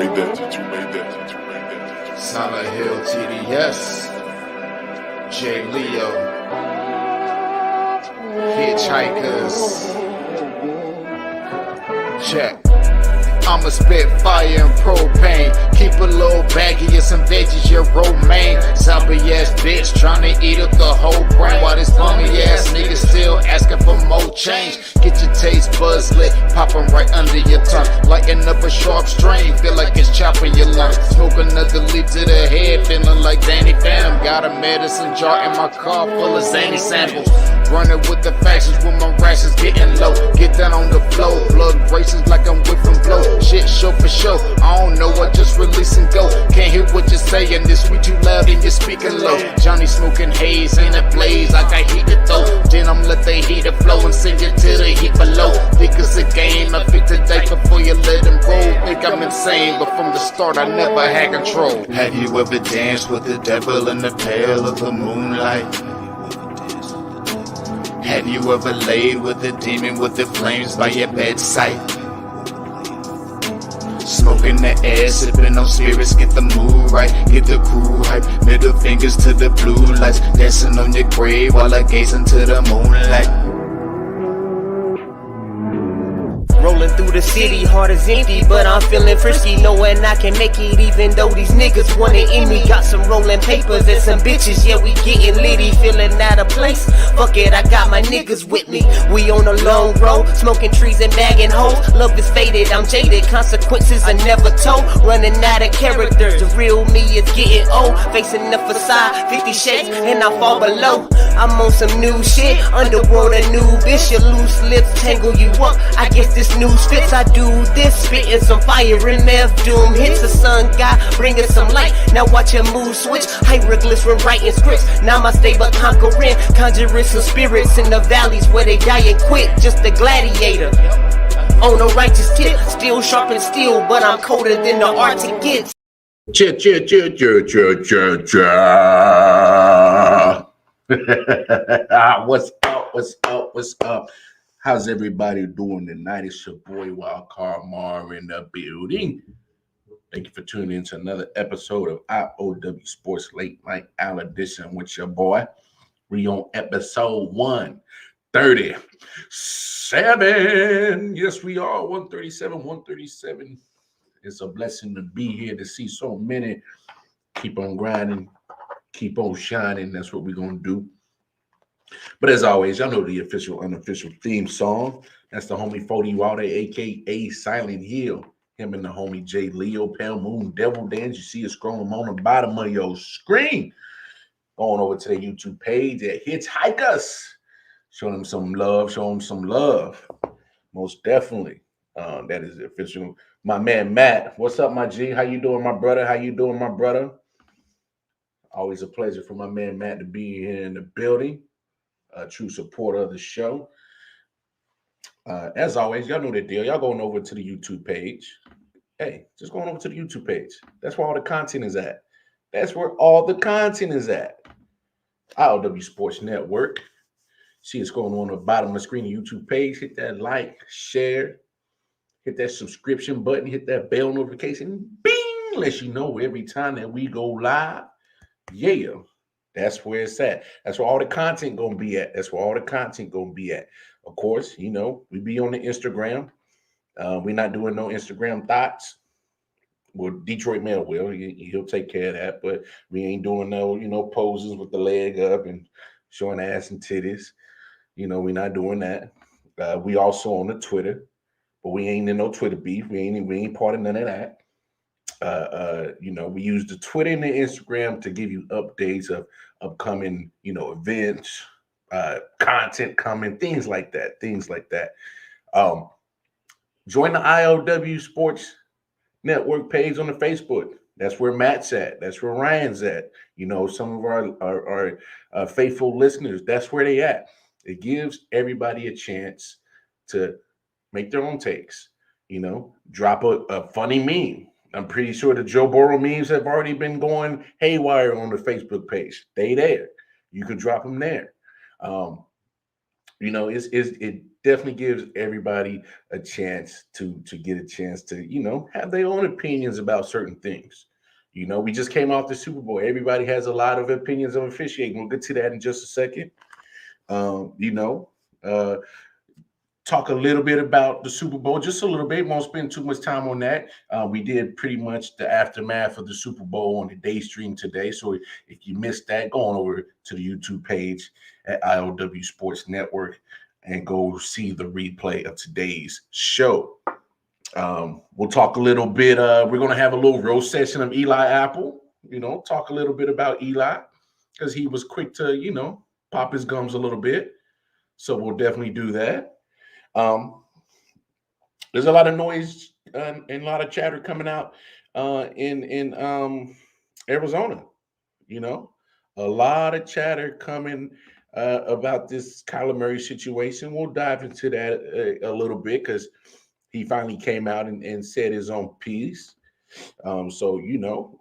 make that? Did you make that? Did you make that? Solid Hill TDS, J. Leo, Hitchhikers, check. I'ma spit fire and propane. Keep a little baggie of some veggies, your romaine. Zombie ass bitch tryna eat up the whole brain. While this bummy ass nigga still asking for more change. Get your taste buds lit, popping right under your tongue. Lighting up a sharp strain, feel like it's chopping your lungs. Smoke another leaf to the head, feeling like Danny Phantom. Got a medicine jar in my car full of zany samples. Running with the factions when my rations getting low. Get down on the flow, blood races like I'm whipping blow. Shit show for show, I don't know what, just release and go. Can't hear what you're saying, this sweet too loud and you're speaking low. Johnny smoking haze in a blaze like I heat it though. Then I'm let the heater flow and send it to the heat below. Think it's a game, I pick the date before you let him roll. Think I'm insane, but from the start I never had control. Have you ever danced with the devil in the pale of the moonlight? Have you ever laid with a demon with the flames by your bedside? Smoking the air, sipping on spirits, get the mood right, get the crew hype. Middle fingers to the blue lights, dancing on your grave while I gaze into the moonlight. Rolling through the city, heart is empty, but I'm feeling frisky, knowing I can make it even though these niggas want it in me. Got some rolling papers and some bitches, yeah, we getting litty, feeling out of place. Fuck it, I got my niggas with me. We on a long road, smoking trees and bagging hoes. Love is faded, I'm jaded, consequences are never told. Running out of character, the real me is getting old. Facing the facade, 50 shades, and I fall below. I'm on some new shit, underworld a new bitch. Your loose lips tangle you up, I guess this news fits. I do this, spitting some fire in meth doom. Hits the sun god, bringing some light. Now watch your mood switch, hieroglyphs when writing scripts. Namaste but conquering, conjuring some spirits in the valleys where they die and quit. Just a gladiator on a righteous tip, still sharp and steel, but I'm colder than the Arctic gets. What's up? What's up? What's up? How's everybody doing tonight? It's your boy Wildcard Mar in the building. Thank you for tuning in to another episode of I.O.W. Sports Late Night Hour Edition with your boy. We on episode 137. Yes, we are 137. It's a blessing to be here to see so many. Keep on grinding, keep on shining. That's what we're going to do. But as always, y'all know the official, unofficial theme song. That's the homie 40 Wilder, a.k.a. Silent Hill. Him and the homie J. Leo, Pale Moon, Devil Dance. You see it scrolling on the bottom of your screen. Going over to the YouTube page at Hitchhikers. Show them some love. Most definitely. That is the official. My man, Matt. What's up, my G? How you doing, my brother? Always a pleasure for my man, Matt, to be here in the building. A true supporter of the show. As always, y'all know the deal. Y'all going over to the YouTube page. Hey, just going over to the YouTube page. That's where all the content is at. I.O.W. Sports Network. See what's going on the bottom of the screen, the YouTube page. Hit that like, share, hit that subscription button, hit that bell notification. Bing! Lets you know every time that we go live. Yeah. That's where it's at. That's where all the content gonna be at. Of course, you know, we be on the Instagram. We're not doing no Instagram thoughts. Well, Detroit Mail will. He'll take care of that. But we ain't doing no, poses with the leg up and showing ass and titties. We're not doing that. We also on the Twitter, but we ain't in no Twitter beef. We ain't part of none of that. We use the Twitter and the Instagram to give you updates of upcoming, events, content coming, things like that. Join the I.O.W. Sports Network page on the Facebook. That's where Matt's at. That's where Ryan's at. Some of our faithful listeners, that's where they at. It gives everybody a chance to make their own takes, drop a funny meme. I'm pretty sure the Joe Burrow memes have already been going haywire on the Facebook page. They there. You can drop them there. it definitely gives everybody a chance to get a chance to have their own opinions about certain things. We just came off the Super Bowl. Everybody has a lot of opinions of officiating. We'll get to that in just a second. Um, you know, uh, Talk a little bit about the Super Bowl, just a little bit. Won't spend too much time on that. We did pretty much the aftermath of the Super Bowl on the day stream today. So if you missed that, go on over to the YouTube page at I.O.W Sports Network and go see the replay of today's show. We'll talk a little bit. We're going to have a little roast session of Eli Apple. Talk a little bit about Eli because he was quick to, pop his gums a little bit. So we'll definitely do that. There's a lot of noise and a lot of chatter coming out in Arizona. A lot of chatter coming about this Kyler Murray situation. We'll dive into that a little bit because he finally came out and said his own piece. So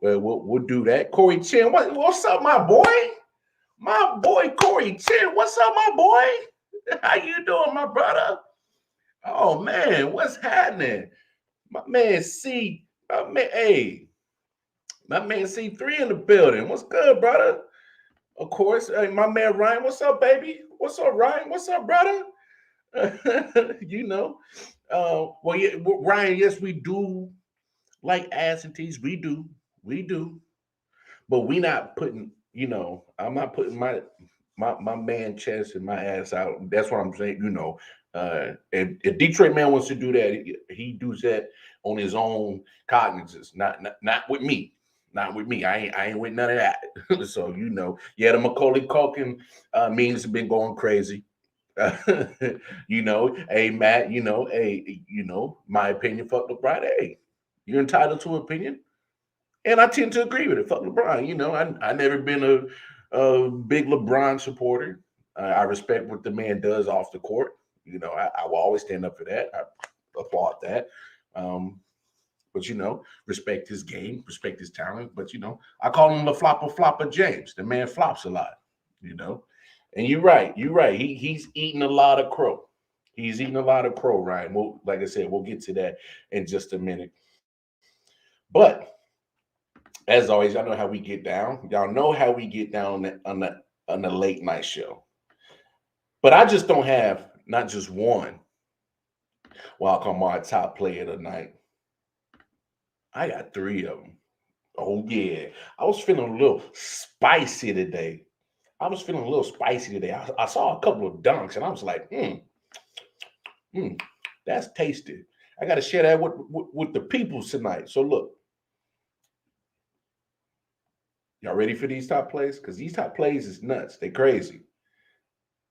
we'll do that. Corey Chen, what's up, my boy? My boy Corey Chen, what's up, my boy? How you doing, my brother? Oh man, what's happening? My man my man C3 in the building. What's good, brother? Of course, my man Ryan. What's up, baby? What's up, Ryan? What's up, brother? Well, yeah, Ryan. Yes, we do like absentees. We do. But we not putting. I'm not putting my man chest and my ass out. That's what I'm saying. If Detroit man wants to do that, he does that on his own cognizance, not with me. Not with me. I ain't with none of that. So the Macaulay Culkin memes have been going crazy. Hey Matt, my opinion, fuck LeBron. Hey, you're entitled to an opinion. And I tend to agree with it. Fuck LeBron. I never been a big LeBron supporter. I respect what the man does off the court. I will always stand up for that. I applaud that. But respect his game, respect his talent. But I call him the flopper James. The man flops a lot. And you're right. He's eating a lot of crow. He's eating a lot of crow, Ryan. Like I said, we'll get to that in just a minute. But as always, y'all know how we get down. Y'all know how we get down on the late night show. But I just don't have not just one my top player tonight. I got three of them. Oh, yeah. I was feeling a little spicy today. I saw a couple of dunks, and I was like, that's tasty. I got to share that with the people tonight. So, look. Y'all ready for these top plays? Because these top plays is nuts. They crazy.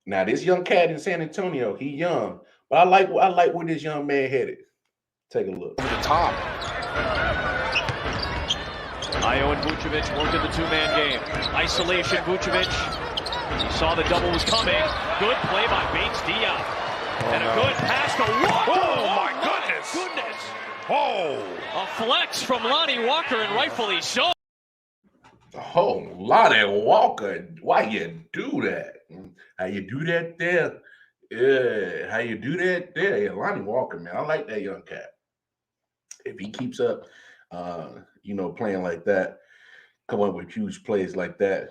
Now, this young cat in San Antonio, he young. But I like where this young man headed. Take a look. Over the top. I.O. and Vucevic working the two-man game. Isolation, Vucevic. He saw the double was coming. Good play by Bates Diop. And a good pass to Walker. Oh, my goodness. Oh. A flex from Lonnie Walker, and rightfully so. Oh, Lonnie Walker. Why you do that? How you do that there? Yeah, how you do that there? Yeah, Lonnie Walker, man. I like that young cat. If he keeps up, playing like that, come up with huge plays like that,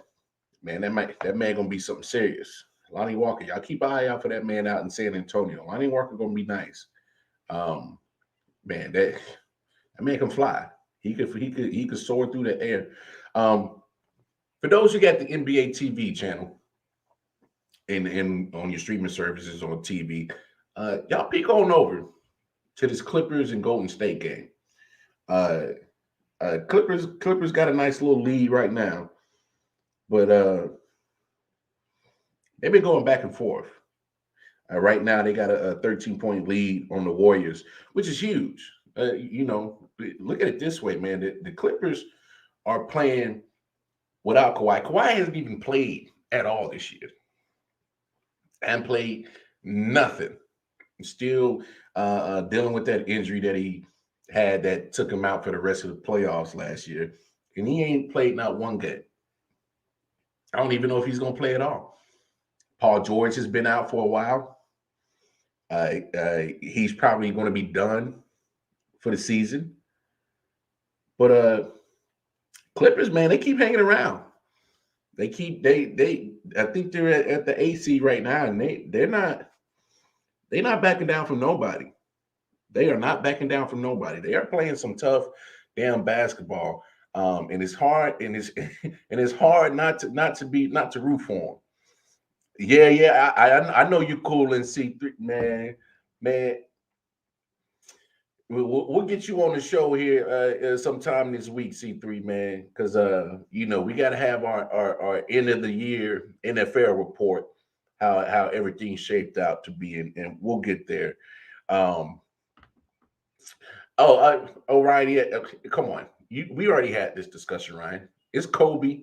man, that man gonna be something serious. Lonnie Walker, y'all keep an eye out for that man out in San Antonio. Lonnie Walker gonna be nice. Man, that man can fly. He could soar through the air. For those who got the NBA TV channel and on your streaming services on TV, y'all peek on over to this Clippers and Golden State game. Clippers got a nice little lead right now, but they've been going back and forth. Right now, they got a 13-point lead on the Warriors, which is huge. Look at it this way, man. The Clippers are playing without Kawhi. Kawhi hasn't even played at all this year. And played nothing. Still dealing with that injury that he had that took him out for the rest of the playoffs last year. And he ain't played not one game. I don't even know if he's going to play at all. Paul George has been out for a while. He's probably going to be done for the season. But Clippers, man, they keep hanging around. They I think they're at the AC right now, and they're not backing down from nobody. They are not backing down from nobody. They are playing some tough damn basketball. And it's hard, and it's and it's hard not to root for them. Yeah. I know you cool in C3, man. We'll get you on the show here sometime this week, C3, man, because we got to have our end of the year NFL report, how everything shaped out to be, and we'll get there. Ryan, yeah, okay, come on, we already had this discussion, Ryan. It's Kobe,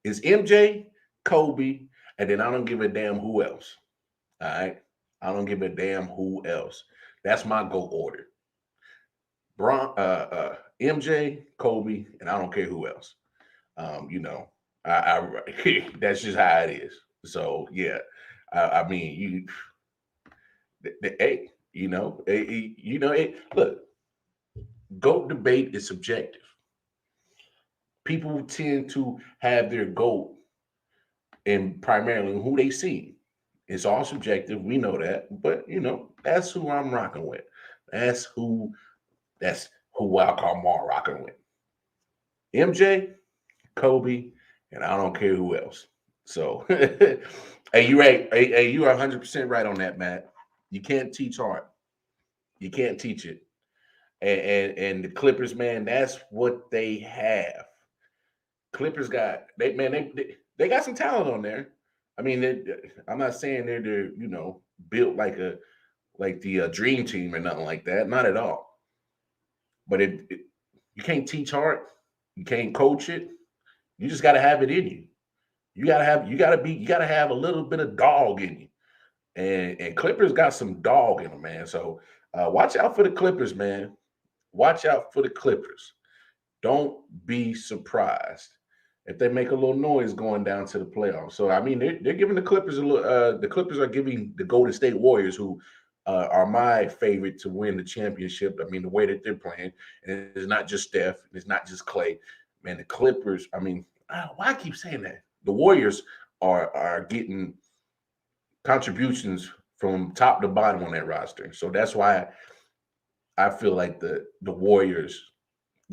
it's MJ, Kobe, and then I don't give a damn who else. All right, I don't give a damn who else. That's my go order. MJ, Kobe, and I don't care who else. I that's just how it is. So yeah, I mean, hey, look, GOAT debate is subjective. People tend to have their GOAT and primarily who they see. It's all subjective. We know that, but that's who I'm rocking with. That's who That's who I call more rocking with. MJ, Kobe, and I don't care who else. So, hey, you right. Hey, you are 100% right on that, Matt. You can't teach art. You can't teach it. And the Clippers, man, that's what they have. Clippers got they got some talent on there. I mean, I'm not saying they're built like the dream team or nothing like that. Not at all. But you can't teach art, you can't coach it. You just got to have it in you. You got to have a little bit of dog in you. And Clippers got some dog in them, man. So watch out for the Clippers, man. Watch out for the Clippers. Don't be surprised if they make a little noise going down to the playoffs. So I mean, they're giving the Clippers a little. The Clippers are giving the Golden State Warriors, who are my favorite to win the championship. I mean, the way that they're playing, and it's not just Steph, it's not just Clay. Man, the Clippers. I mean, why I keep saying that? The Warriors are getting contributions from top to bottom on that roster. So that's why I feel like the Warriors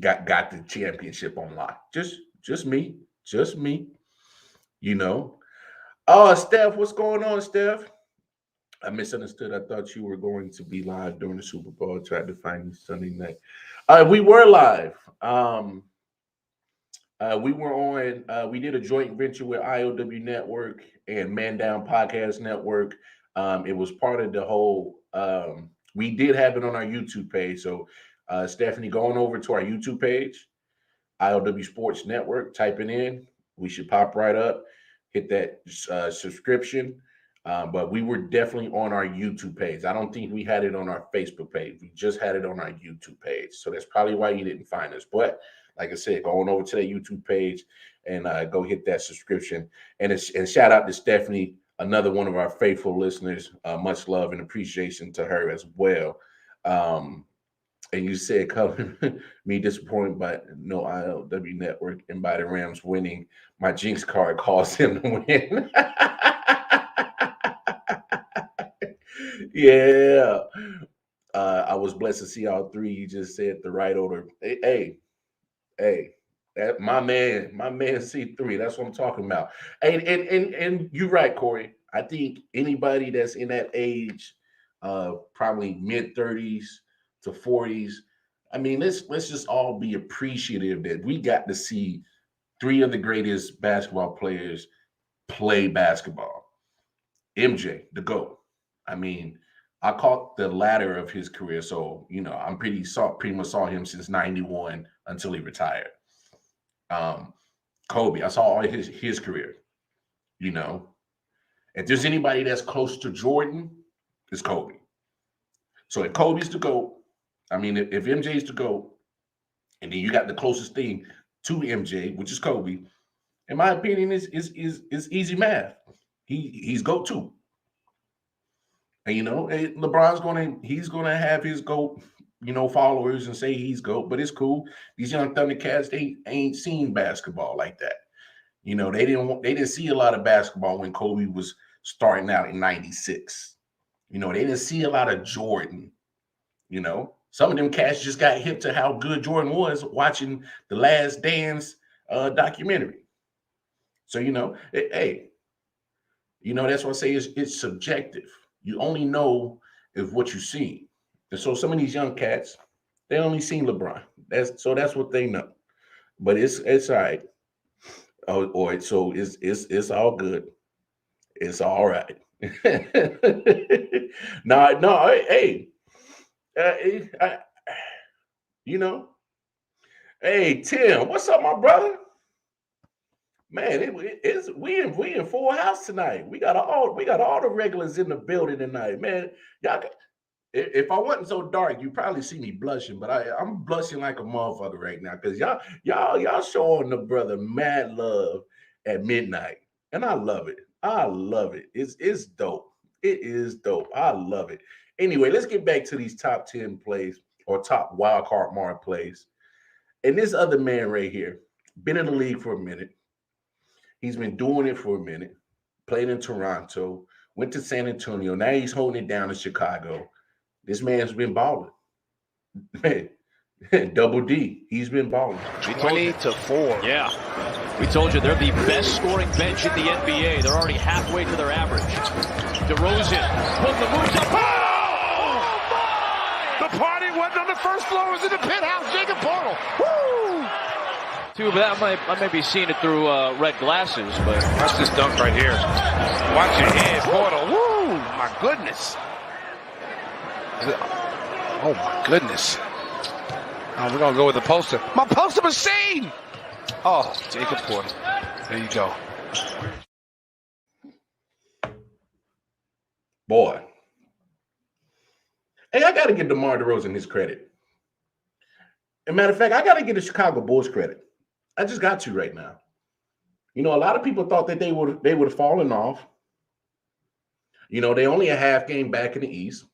got the championship on lock. Just me. Oh, Steph, what's going on, Steph? I misunderstood. I thought you were going to be live during the Super Bowl. I tried to find you Sunday night. We were live. We were on. We did a joint venture with I.O.W Network and Man Down Podcast Network. It was part of the whole. We did have it on our YouTube page. So, Stephanie, going over to our YouTube page, I.O.W Sports Network, type it in. We should pop right up. Hit that subscription. But we were definitely on our YouTube page. I don't think we had it on our Facebook page. We just had it on our YouTube page. So that's probably why you didn't find us. But like I said, going over to that YouTube page and go hit that subscription. And shout out to Stephanie, another one of our faithful listeners. Much love and appreciation to her as well. And you said, "Colin, me disappointed by no I.O.W Network and by the Rams winning. My jinx card caused him to win." Yeah. I was blessed to see all three. You just said the right order. Hey, that my man C3. That's what I'm talking about. And you're right, Corey. I think anybody that's in that age, probably mid-30s to 40s. I mean, let's just all be appreciative that we got to see three of the greatest basketball players play basketball. MJ, the GOAT. I mean, I caught the ladder of his career, so I'm pretty much saw him since '91 until he retired. Kobe, I saw all his career. If there's anybody that's close to Jordan, it's Kobe. So if Kobe's the GOAT, I mean, if MJ's the GOAT, and then you got the closest thing to MJ, which is Kobe, in my opinion, is easy math. He's GOAT too. And LeBron's he's gonna have his GOAT, followers and say he's GOAT, but it's cool. These young Thundercats, they ain't seen basketball like that. They didn't see a lot of basketball when Kobe was starting out in '96. They didn't see a lot of Jordan. Some of them cats just got hip to how good Jordan was watching the Last Dance documentary. So hey, that's why I say it's subjective. You only know if what you see. And so some of these young cats, they only seen LeBron. That's what they know. But it's all right. So it's all good. It's all right. No, hey, hey Tim, what's up, my brother? Man, we in full house tonight. We got all the regulars in the building tonight, man. Y'all, if I wasn't so dark, you probably see me blushing, but I'm blushing like a motherfucker right now because y'all showing the brother mad love at midnight, and I love it. I love it. It's dope. It is dope. I love it. Anyway, let's get back to these top 10 plays or top wild card mark plays. And this other man right here, been in the league for a minute. He's been doing it for a minute. Played in Toronto, went to San Antonio. Now he's holding it down in Chicago. This man's been balling. Man, Double D, he's been balling. 20-4. Yeah. We told you they're the best scoring bench in the NBA. They're already halfway to their average. DeRozan putting the moves up. Oh, my! The party wasn't on the first floor. It was in the penthouse. Jacob Portal. Woo! Too bad I may be seeing it through red glasses, but Watch this dunk right here. Watch your head, Portal. Woo! My goodness. Oh, my goodness. Oh, we're going to go with the poster. My poster machine! Oh, Jacob Portal. There you go. Boy. Hey, I got to give DeMar DeRozan his credit. As a matter of fact, I got to give the Chicago Bulls credit. I just got to right now. A lot of people thought that they would have fallen off. They only a half game back in the East.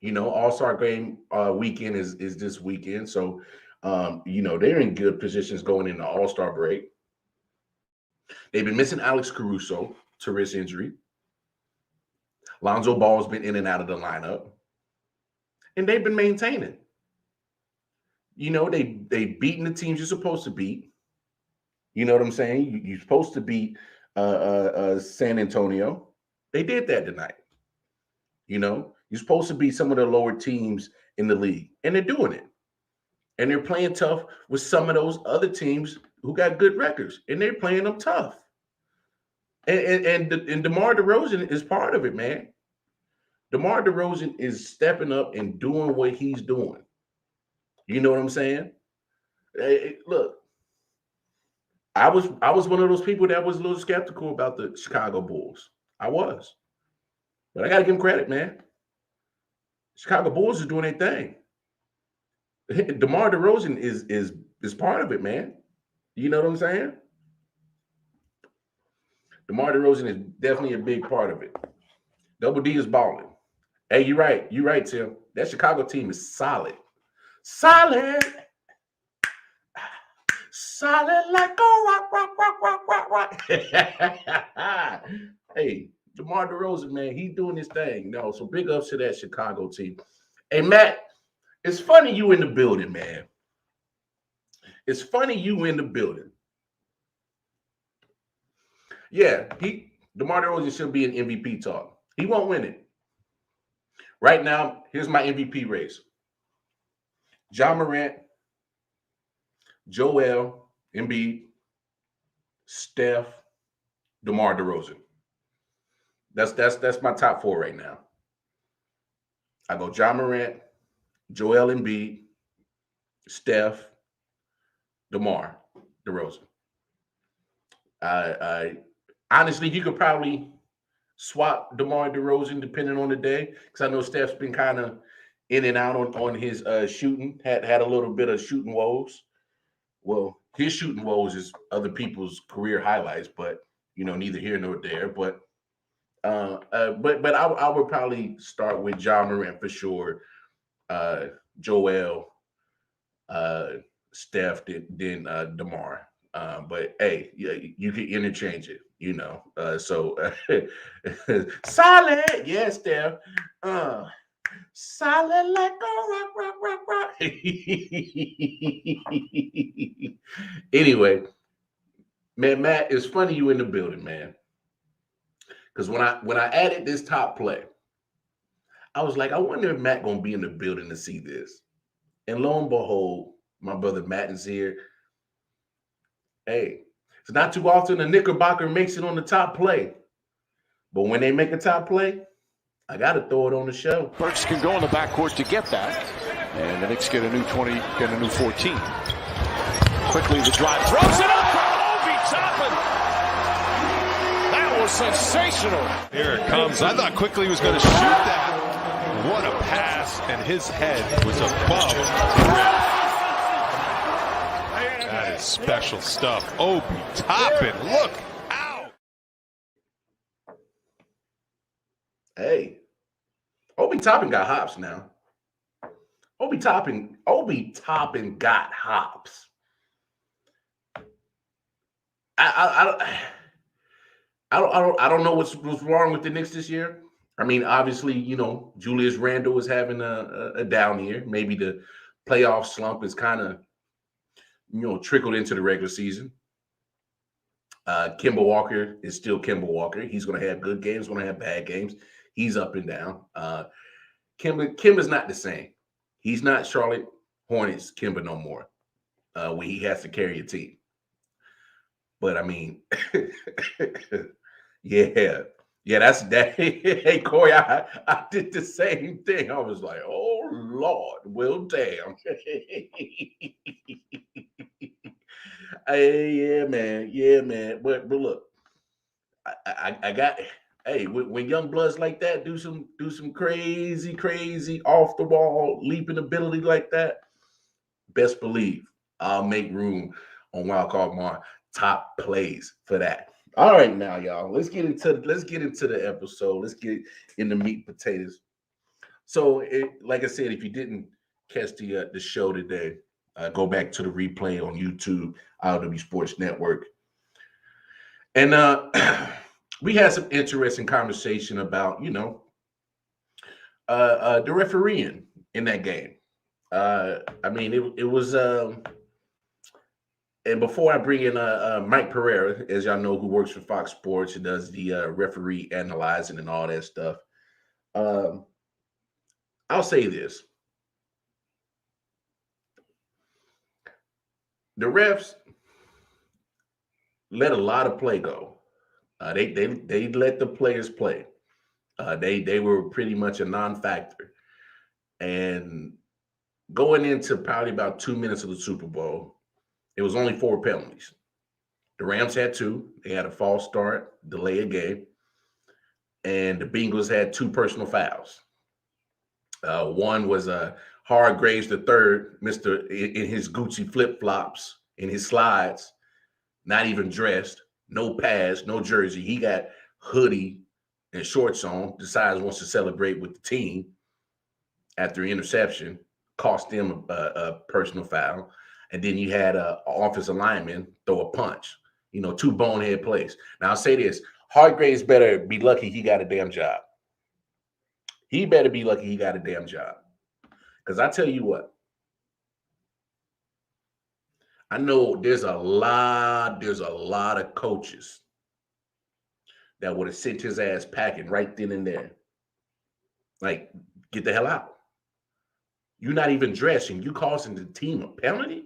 All-Star game weekend is this weekend. So, they're in good positions going into All-Star break. They've been missing Alex Caruso to wrist injury. Lonzo Ball's been in and out of the lineup. And they've been maintaining. They beaten the teams you're supposed to beat. You know what I'm saying? You're supposed to beat San Antonio. They did that tonight. You're supposed to beat some of the lower teams in the league, and they're doing it. And they're playing tough with some of those other teams who got good records, and they're playing them tough. And DeMar DeRozan is part of it, man. DeMar DeRozan is stepping up and doing what he's doing. You know what I'm saying? Hey, look, I was one of those people that was a little skeptical about the Chicago Bulls. I was. But I got to give them credit, man. Chicago Bulls is doing their thing. DeMar DeRozan is part of it, man. You know what I'm saying? DeMar DeRozan is definitely a big part of it. Double D is balling. Hey, you're right. You're right, Tim. That Chicago team is solid. Solid. Solid like a rock. Hey, DeMar DeRozan, man, he's doing his thing. No, so big ups to that Chicago team. Hey, Matt, it's funny you in the building, man. It's funny you in the building. Yeah, DeMar DeRozan should be an MVP talk. He won't win it. Right now, here's my MVP race. Ja Morant, Joel Embiid, Steph, DeMar DeRozan. That's my top four right now. I go Ja Morant, Joel Embiid, Steph, DeMar DeRozan. I honestly, you could probably swap DeMar DeRozan depending on the day, because I know Steph's been kind of in and out on his shooting. Had a little bit of shooting woes. Well, his shooting woes is other people's career highlights, but neither here nor there. But But I would probably start with John Morant for sure. Joel, Steph, then DeMar. But hey, you can interchange it, you know. So solid, yeah, Steph. Solid like a rock. Anyway, man, Matt, it's funny you in the building, man. Because when I added this top play, I was like, I wonder if Matt gonna be in the building to see this. And lo and behold, my brother Matt is here. Hey, it's not too often a Knickerbocker makes it on the top play. But when they make a top play, I got to throw it on the show. Burks can go in the backcourt to get that. And the Knicks get a new 20, get a new 14. Quickly the drive, throws it up for Obi Toppin. That was sensational. Here it comes. I thought Quickly was going to shoot that. What a pass, and his head was above the rim. That is special stuff. Obi Toppin, look out. Hey, Obi Toppin got hops now. Obi Toppin got hops. I don't know what's wrong with the Knicks this year. I mean, obviously, you know, Julius Randle is having a down year. Maybe the playoff slump is kind of, you know, trickled into the regular season. Kemba Walker is still Kemba Walker. He's going to have good games, going to have bad games. He's up and down. Kemba's not the same. He's not Charlotte Hornets Kemba no more, when he has to carry a team. But I mean, yeah, that's that. Hey, Corey, I did the same thing. I was like, oh Lord, well, damn. Hey, yeah, man. But look, I got. Hey, when young bloods like that do some crazy off the wall leaping ability like that, best believe I'll make room on Wild Card Mar top plays for that. All right, now y'all, let's get into the episode. Let's get in the meat and potatoes. So, like I said, if you didn't catch the show today, go back to the replay on YouTube, I.O.W. Sports Network, and we had some interesting conversation about, you know, the refereeing in that game. I mean, it was. And before I bring in Mike Pereira, as y'all know, who works for Fox Sports and does the referee analyzing and all that stuff, I'll say this. The refs let a lot of play go. They let the players play. They were pretty much a non-factor. And going into probably about 2 minutes of the Super Bowl, it was only 4 penalties. The Rams had 2. They had a false start, delay a game. And the Bengals had 2 personal fouls. One was Hargraves the third, in his Gucci flip-flops, in his slides, not even dressed, no pads, no jersey. He got hoodie and shorts on, decides wants to celebrate with the team after interception, cost them a personal foul. And then you had an offensive lineman throw a punch. You know, 2 bonehead plays. Now, I'll say this. Hargraves better be lucky he got a damn job. He better be lucky he got a damn job. Because I tell you what, I know there's a lot of coaches that would have sent his ass packing right then and there. Like, get the hell out. You're not even dressing. You causing the team a penalty?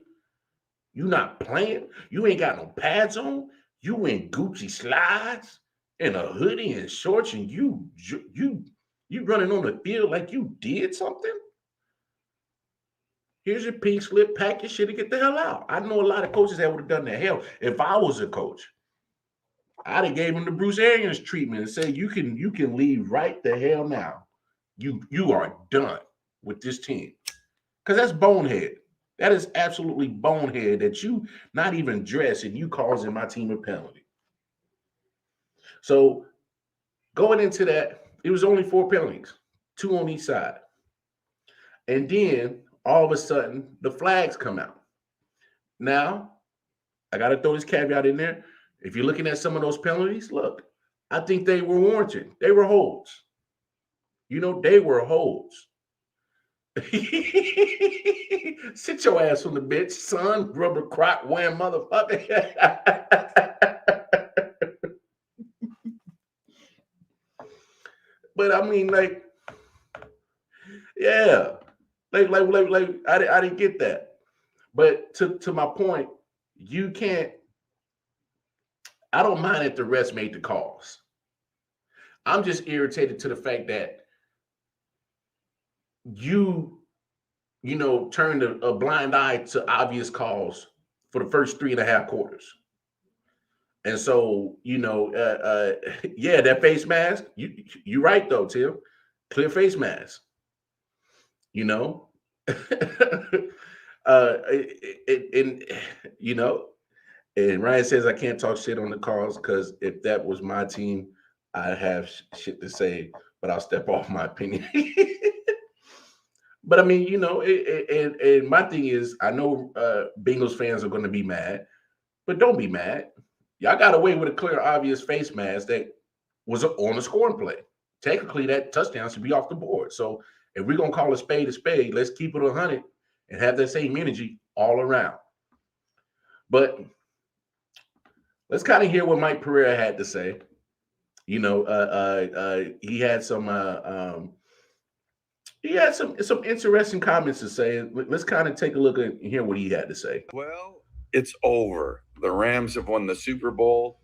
You not playing? You ain't got no pads on? You in Gucci slides and a hoodie and shorts, and you running on the field like you did something? Here's your pink slip, pack your shit and get the hell out. I know a lot of coaches that would have done that. Hell, if I was a coach, I'd have gave him the Bruce Arians treatment and said, you can leave right the hell now. You are done with this team. Because that's bonehead. That is absolutely bonehead that you not even dress and you causing my team a penalty. So Going into that, it was only 4 penalties, 2 on each side. And then all of a sudden, the flags come out. Now, I got to throw this caveat in there. If you're looking at some of those penalties, look, I think they were warranted. They were holds. They were holds. Sit your ass on the bench, son, rubber crop wearing motherfucker. But I mean, like, yeah, like, I didn't get that. But to my point, you can't. I don't mind if the refs made the calls. I'm just irritated to the fact that you turned a blind eye to obvious calls for the first 3.5 quarters. And so, yeah, that face mask, you're right though, Tim. Clear face mask. And Ryan says I can't talk shit on the calls because if that was my team, I'd have shit to say, but I'll step off my opinion. But I mean, and my thing is, I know Bengals fans are going to be mad, but don't be mad. Y'all got away with a clear, obvious face mask that was on a scoring play. Technically, that touchdown should be off the board. So if we're going to call a spade, let's keep it 100 and have that same energy all around. But let's kind of hear what Mike Pereira had to say. He had some interesting comments to say. Let's kind of take a look and hear what he had to say. Well, it's over. The Rams have won the Super Bowl.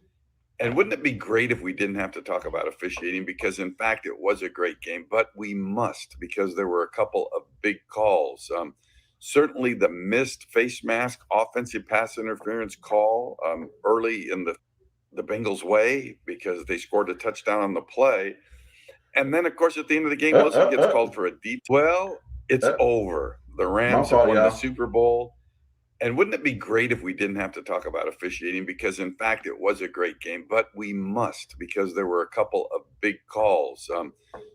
And wouldn't it be great if we didn't have to talk about officiating? Because, in fact, it was a great game. But we must, because there were a couple of big calls. Certainly the missed face mask offensive pass interference call early in the Bengals' way because they scored a touchdown on the play. And then, of course, at the end of the game, Wilson gets called for a deep. Well, it's over. The Rams have won the Super Bowl. And wouldn't it be great if we didn't have to talk about officiating? Because, in fact, it was a great game. But we must, because there were a couple of big calls.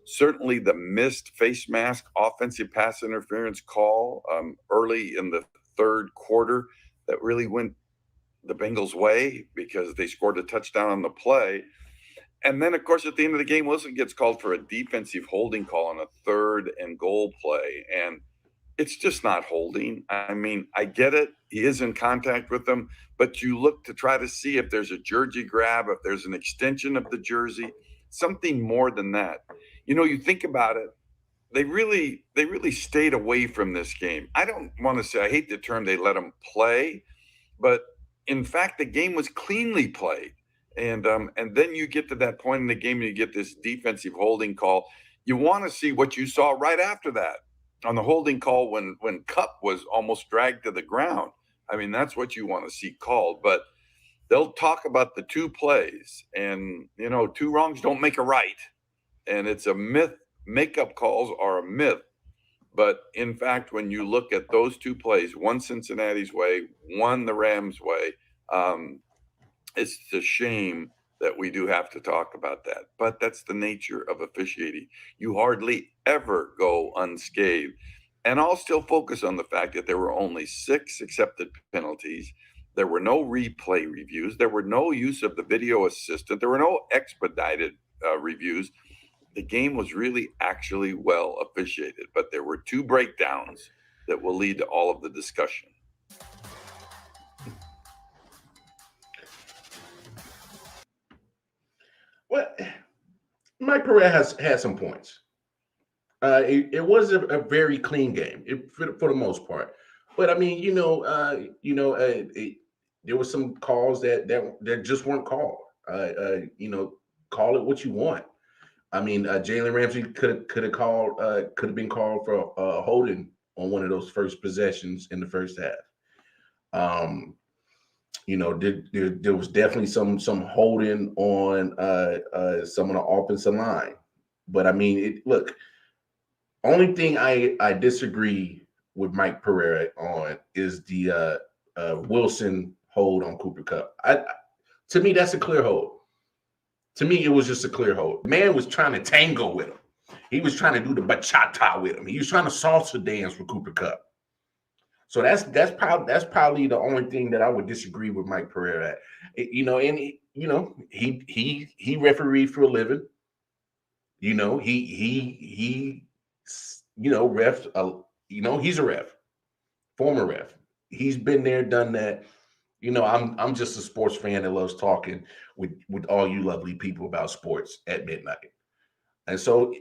Certainly the missed face mask offensive pass interference call early in the third quarter that really went the Bengals' way because they scored a touchdown on the play. And then, of course, at the end of the game, Wilson gets called for a defensive holding call on a 3rd and goal play. And it's just not holding. I mean, I get it. He is in contact with them, but you look to try to see if there's a jersey grab, if there's an extension of the jersey, something more than that. You think about it. They really stayed away from this game. I don't want to say, I hate the term they let them play, but in fact, the game was cleanly played. And then you get to that point in the game and you get this defensive holding call. You want to see what you saw right after that on the holding call when Kupp was almost dragged to the ground. I mean, that's what you want to see called. But they'll talk about the 2 plays. And, 2 wrongs don't make a right. And it's a myth. Makeup calls are a myth. But, in fact, when you look at those 2 plays, one Cincinnati's way, one the Rams' way, it's a shame that we do have to talk about that. But that's the nature of officiating. You hardly ever go unscathed. And I'll still focus on the fact that there were only 6 accepted penalties. There were no replay reviews. There were no use of the video assistant. There were no expedited reviews. The game was really actually well officiated. But there were 2 breakdowns that will lead to all of the discussion. Well, Mike Pereira has some points. It was a very clean game for the most part. But I mean, there were some calls that just weren't called. Call it what you want. I mean, Jalen Ramsey could have been called for holding on one of those first possessions in the first half. There was definitely some holding on some of the offensive line. But I mean, look, only thing I disagree with Mike Pereira on is the Wilson hold on Cooper Kupp. To me, that's a clear hold. To me, it was just a clear hold. The man was trying to tango with him. He was trying to do the bachata with him. He was trying to salsa dance with Cooper Kupp. So that's probably the only thing that I would disagree with Mike Pereira at. You know, and he refereed for a living. You know, he refs. He's a ref, former ref. He's been there, done that. You know, I'm just a sports fan that loves talking with all you lovely people about sports at midnight. And so,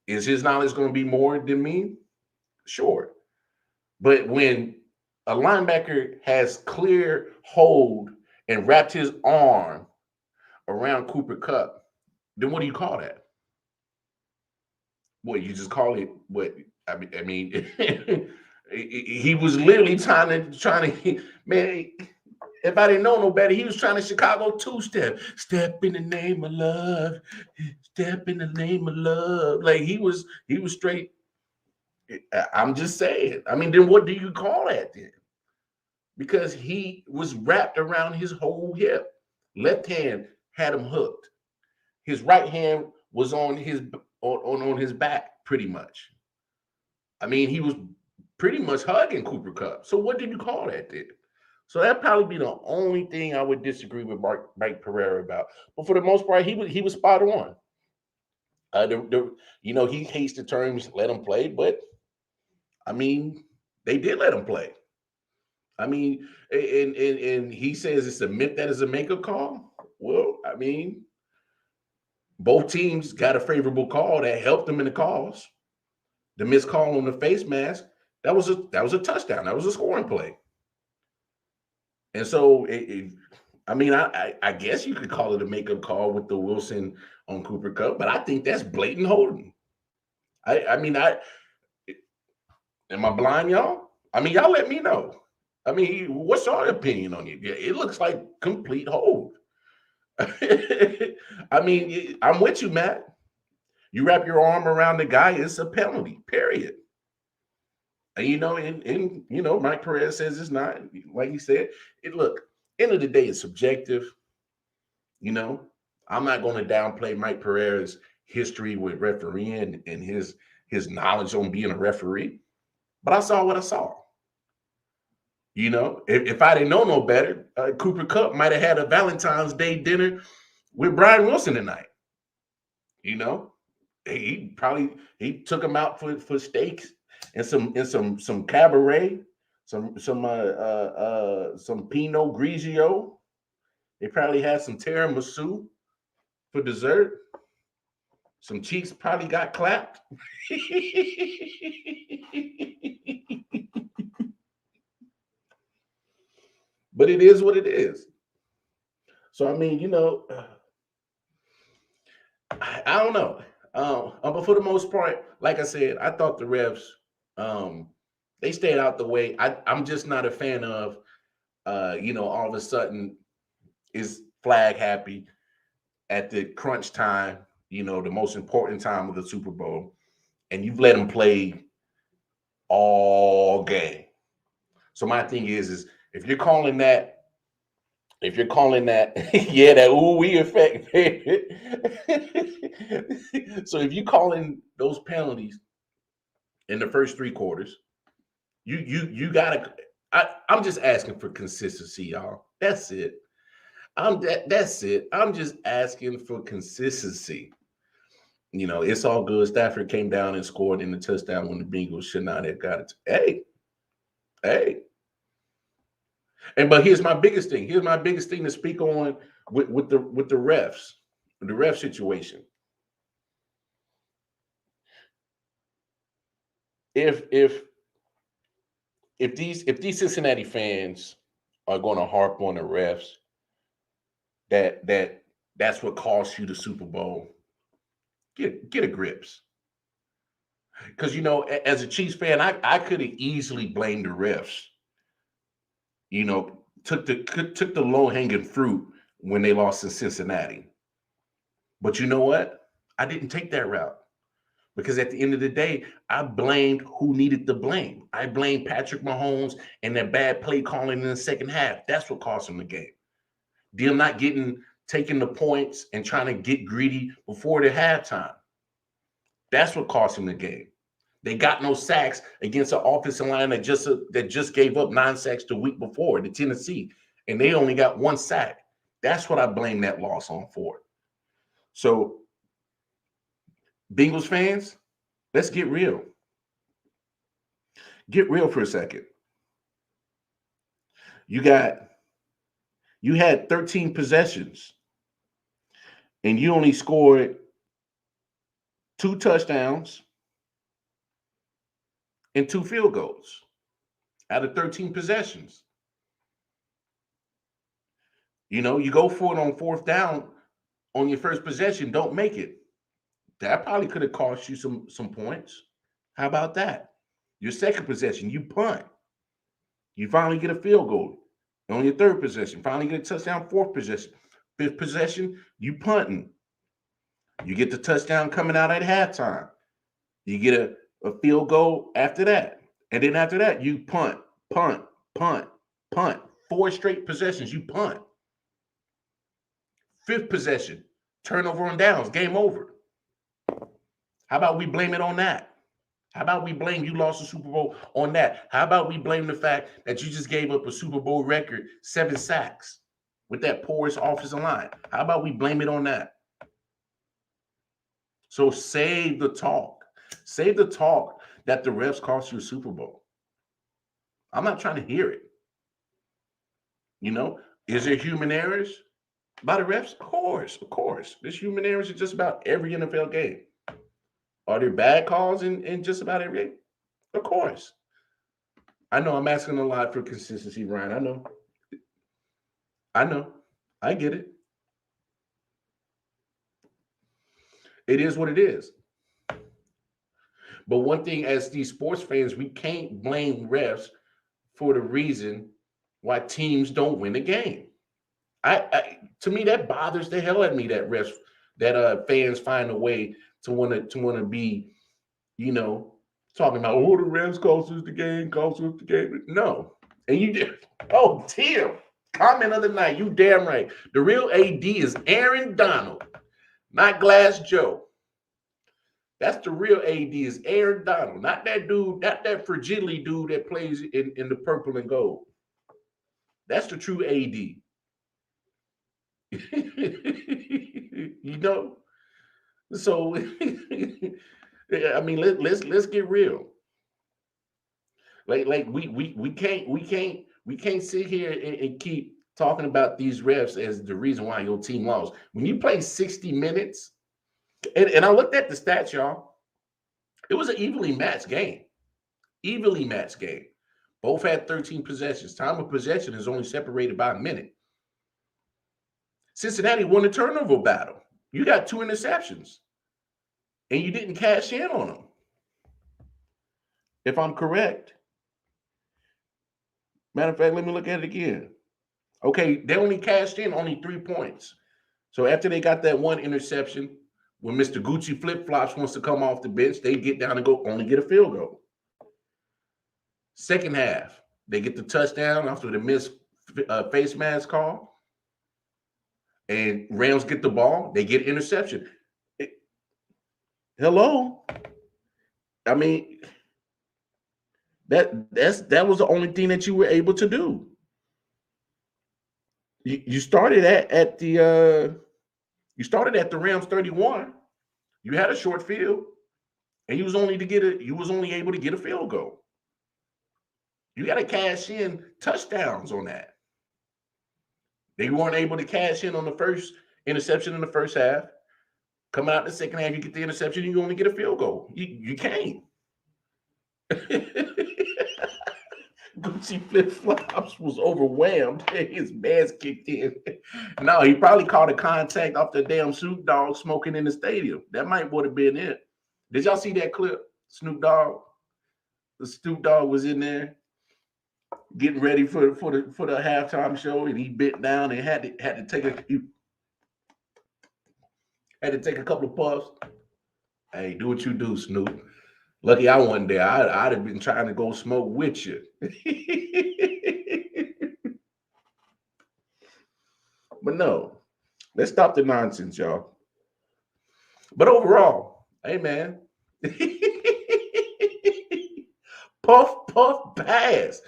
is his knowledge going to be more than me? Sure. But when a linebacker has clear hold and wrapped his arm around Cooper Kupp, then what do you call that? What, you just call it what? I mean, he was literally trying to man. If I didn't know no better, he was trying to Chicago two-step. Step in the name of love. Step in the name of love. Like he was straight. I'm just saying. I mean, then what do you call that then? Because he was wrapped around his whole hip. Left hand had him hooked. His right hand was on his back, pretty much. I mean, he was pretty much hugging Cooper Kupp. So what did you call that then? So that'd probably be the only thing I would disagree with Mike Pereira about. But for the most part, he was spot on. He hates the terms "let him play," but I mean, they did let him play. I mean, and he says it's a myth that is a make-up call. Well, I mean, both teams got a favorable call that helped them in the calls. The missed call on the face mask, that was a touchdown. That was a scoring play. And so, I guess you could call it a make-up call with the Wilson on Cooper Kupp, but I think that's blatant holding. Am I blind, y'all? I mean, y'all let me know. I mean, what's your opinion on it? It looks like complete hold. I mean, I'm with you, Matt. You wrap your arm around the guy, it's a penalty, period. And Mike Perez says it's not. Like he said, end of the day, it's subjective. I'm not going to downplay Mike Pereira's history with refereeing and his knowledge on being a referee, but I saw what I saw. If I didn't know no better, Cooper Kupp might have had a Valentine's Day dinner with Brian Wilson tonight. He took him out for steaks and some cabaret, some Pinot Grigio. They probably had some tiramisu for dessert. Some cheeks probably got clapped. But it is what it is. So I mean, I don't know. But for the most part, like I said, I thought the refs, they stayed out the way. I'm just not a fan of, all of a sudden is flag happy at the crunch time, the most important time of the Super Bowl, and you've let them play all game. So my thing is if you're calling that, yeah, that ooh-wee effect. So if you're calling those penalties in the first three quarters, you gotta. I'm just asking for consistency, y'all. That's it. That's it. I'm just asking for consistency. It's all good. Stafford came down and scored in the touchdown when the Bengals should not have got it. Hey. But here's my biggest thing. Here's my biggest thing to speak on with the refs, the ref situation. If these Cincinnati fans are going to harp on the refs, that's what cost you the Super Bowl, get a grips. Because as a Chiefs fan, I could have easily blamed the refs. Took the low-hanging fruit when they lost in Cincinnati. But you know what? I didn't take that route. Because at the end of the day, I blamed who needed the blame. I blamed Patrick Mahomes and that bad play calling in the second half. That's what cost him the game. Them not getting taking the points and trying to get greedy before the halftime. That's what cost them the game. They got no sacks against an offensive line that just gave up 9 sacks the week before, the Tennessee, and they only got 1 sack. That's what I blame that loss on for. So, Bengals fans, let's get real. Get real for a second. You had 13 possessions, and you only scored 2 touchdowns and 2 field goals out of 13 possessions. You know, you go for it on 4th down on your first possession, don't make it. That probably could have cost you some points. How about that? Your second possession, you punt. You finally get a field goal. On your 3rd possession, finally get a touchdown, 4th possession. 5th possession, you punting. You get the touchdown coming out at halftime. You get a field goal after that. And then after that, you punt. 4 straight possessions, you punt. 5th possession, turnover on downs, game over. How about we blame it on that? How about we blame you lost the Super Bowl on that? How about we blame the fact that you just gave up a Super Bowl record 7 sacks with that porous offensive line? How about we blame it on that? So save the talk. Save the talk that the refs cost you a Super Bowl. I'm not trying to hear it. You know, is there human errors by the refs? Of course. There's human errors in just about every NFL game. Are there bad calls in just about every game? Of course. I know I'm asking a lot for consistency, Ryan. I know. I get it. It is what it is. But one thing, as these sports fans, we can't blame refs for the reason why teams don't win the game. To me, that bothers the hell out of me that fans find a way to want to be, you know, talking about, oh, the refs cost us the game. No. And you did. Oh, Tim, comment of the night. You damn right. The real AD is Aaron Donald, not Glass Joe. That's the real AD is Aaron Donald, not that dude, not that fragility dude that plays in the purple and gold. That's the true AD. You know? So I mean, let's get real. Like we can't sit here and keep talking about these refs as the reason why your team lost. When you play 60 minutes, and I looked at the stats, y'all, it was an evenly matched game. Both had 13 possessions. Time of possession is only separated by a minute. Cincinnati won the turnover battle. You got 2 interceptions, and you didn't cash in on them. If I'm correct. Matter of fact, let me look at it again. Okay, they only cashed in only 3 points. So after they got that 1 interception, when Mr. Gucci Flip-Flops wants to come off the bench, they get down and only get a field goal. Second half, they get the touchdown after the missed face mask call. And Rams get the ball, they get interception. Hello? I mean, that was the only thing that you were able to do. You started at the Rams 31. You had a short field, and you was only able to get a field goal. You got to cash in touchdowns on that. They weren't able to cash in on the first interception in the first half. Coming out in the second half, you get the interception, you only get a field goal. You can't. Gucci Flip-Flops was overwhelmed. His mask kicked in. No, he probably caught a contact off the damn Snoop Dogg smoking in the stadium. That might would have been it. Did y'all see that clip? Snoop Dogg? The Snoop Dogg was in there getting ready for the halftime show, and he bent down and had to take a couple of puffs. Hey, do what you do, Snoop. Lucky I wasn't there. I'd have been trying to go smoke with you. But no, Let's stop the nonsense, y'all. But overall, hey man, puff, puff, pass.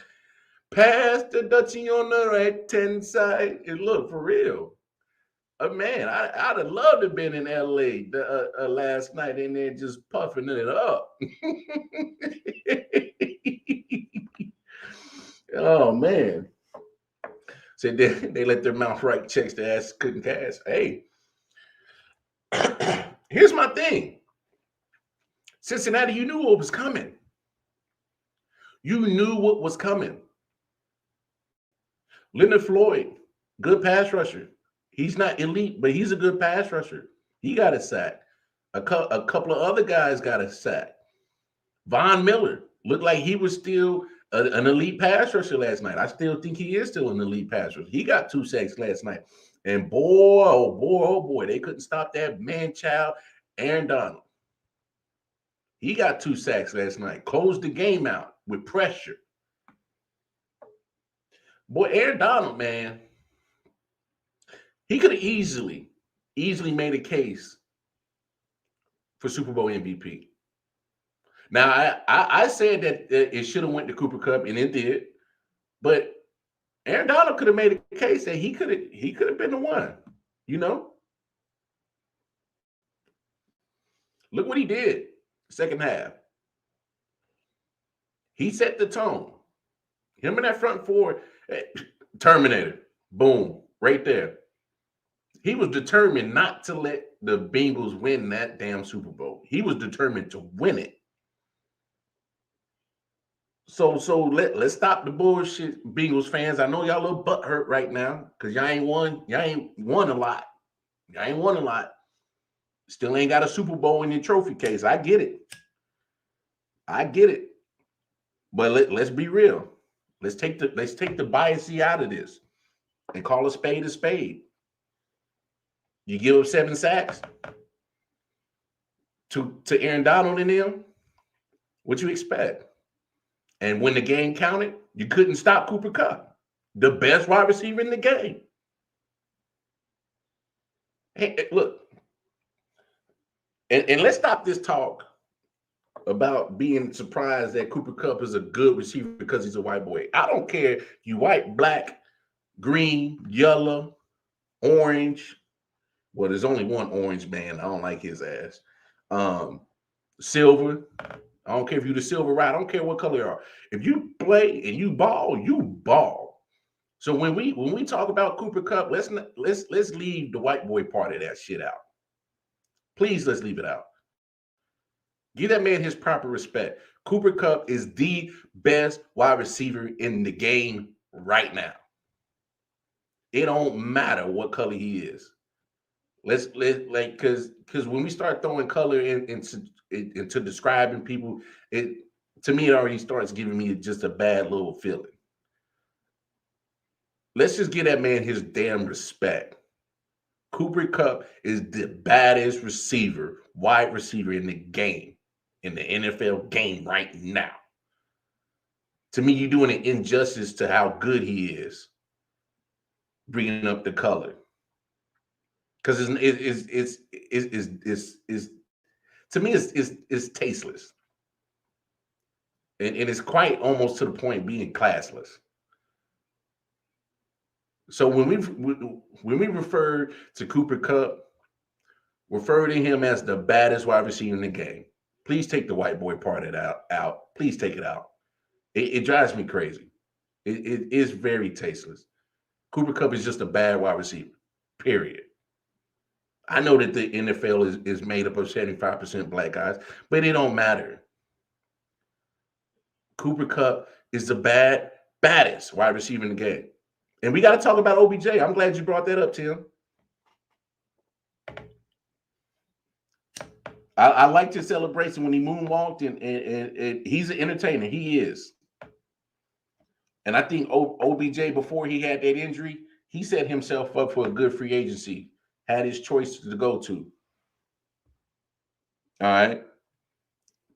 Pass the Dutchie on the right-hand side. And look, for real. Man, I'd have loved to have been in LA last night in there just puffing it up. Oh, man. So they let their mouth write checks, their ass couldn't cash. Hey, here's my thing. Cincinnati, you knew what was coming. You knew what was coming. Leonard Floyd, good pass rusher. He's not elite, but he's a good pass rusher. He got a sack. A couple of other guys got a sack. Von Miller looked like he was still an elite pass rusher last night. I still think he is still an elite pass rusher. He got 2 sacks last night. And boy, oh boy, oh boy, they couldn't stop that man-child, Aaron Donald. He got 2 sacks last night. Closed the game out with pressure. Boy, Aaron Donald, man, he could have easily made a case for Super Bowl MVP. Now, I said that it should have went to Cooper Kupp, and it did. But Aaron Donald could have made a case that he could have been the one, you know? Look what he did second half. He set the tone. Him and that front four, Terminator, boom, right there. He was determined not to let the Bengals win that damn Super Bowl. He was determined to win it. So let's stop the bullshit, Bengals fans. I know y'all a little butthurt right now because y'all ain't won a lot. Y'all ain't won a lot. Still ain't got a Super Bowl in your trophy case. I get it. But let's be real. Let's take the biasy out of this and call a spade a spade. You give up 7 sacks to Aaron Donald and them. What you expect? And when the game counted, you couldn't stop Cooper Kupp, the best wide receiver in the game. Hey, look, and let's stop this talk about being surprised that Cooper Kupp is a good receiver because he's a white boy. I don't care if you white, black, green, yellow, orange. Well, there's only one orange man. I don't like his ass. Silver. I don't care if you're the silver right. I don't care what color you are. If you play and you ball, you ball. So when we talk about Cooper Kupp, let's leave the white boy part of that shit out. Please, let's leave it out. Give that man his proper respect. Cooper Kupp is the best wide receiver in the game right now. It don't matter what color he is. Let's because when we start throwing color into describing people, to me it already starts giving me just a bad little feeling. Let's just give that man his damn respect. Cooper Kupp is the baddest receiver, wide receiver in the game, in the NFL game right now. To me, you're doing an injustice to how good he is, bringing up the color. Because it's to me it's tasteless, and it's quite almost to the point of being classless. So when we refer to Cooper Kupp, refer to him as the baddest wide receiver in the game. Please take the white boy part of it out. Please take it out. It drives me crazy. It is very tasteless. Cooper Kupp is just a bad wide receiver. Period. I know that the NFL is made up of 75% black guys, but it don't matter. Cooper Kupp is the baddest wide receiver in the game. And we got to talk about OBJ. I'm glad you brought that up, Tim. I liked his celebration when he moonwalked, and he's an entertainer. He is. And I think OBJ, before he had that injury, he set himself up for a good free agency. Had his choice to go to. All right.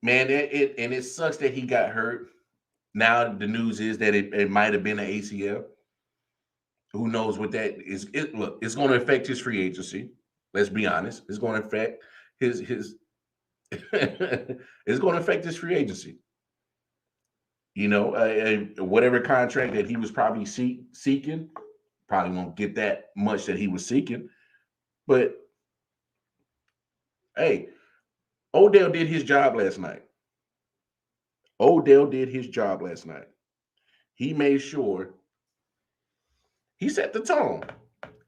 Man, it sucks that he got hurt. Now the news is that it might have been an ACL. Who knows what that is? Look, it's going to affect his free agency. Let's be honest. It's going to affect his it's going to affect his free agency. You know, whatever contract that he was probably seeking, probably won't get that much that he was seeking. But hey, Odell did his job last night. Odell did his job last night. He made sure he set the tone.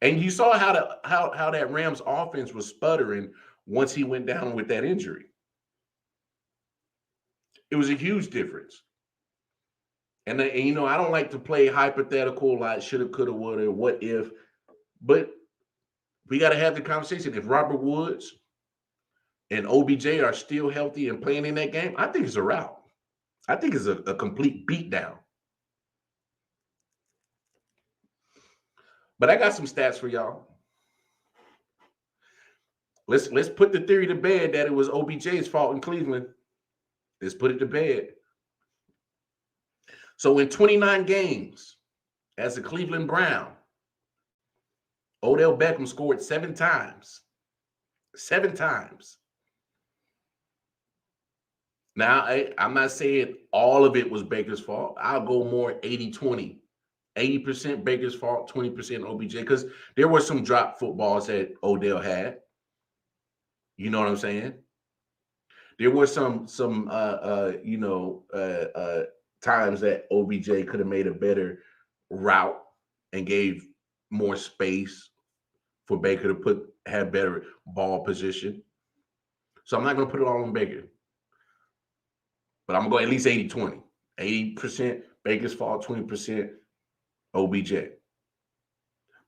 And you saw how that Rams offense was sputtering once he went down with that injury. It was a huge difference. And you know, I don't like to play hypothetical, like shoulda, coulda, woulda, what if, but we got to have the conversation. If Robert Woods and OBJ are still healthy and playing in that game, I think it's a rout. I think it's a complete beatdown. But I got some stats for y'all. Let's put the theory to bed that it was OBJ's fault in Cleveland. Let's put it to bed. So in 29 games as a Cleveland Brown, Odell Beckham scored 7 times. 7 times. Now, I'm not saying all of it was Baker's fault. I'll go more 80-20. 80% Baker's fault, 20% OBJ, because there were some drop footballs that Odell had. You know what I'm saying? There were some times that OBJ could have made a better route and gave more space for Baker to have better ball position. So I'm not going to put it all on Baker. But I'm going to go at least 80-20. 80% Baker's fault, 20% OBJ.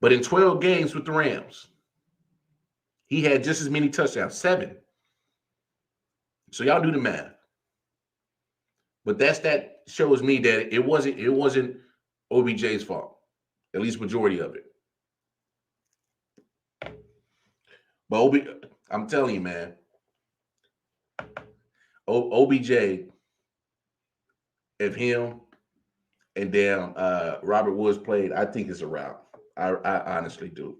But in 12 games with the Rams, he had just as many touchdowns, 7. So y'all do the math. But that shows me that it wasn't OBJ's fault, at least majority of it. But I'm telling you, man, OBJ, if him and damn Robert Woods played, I think it's a rout. I honestly do.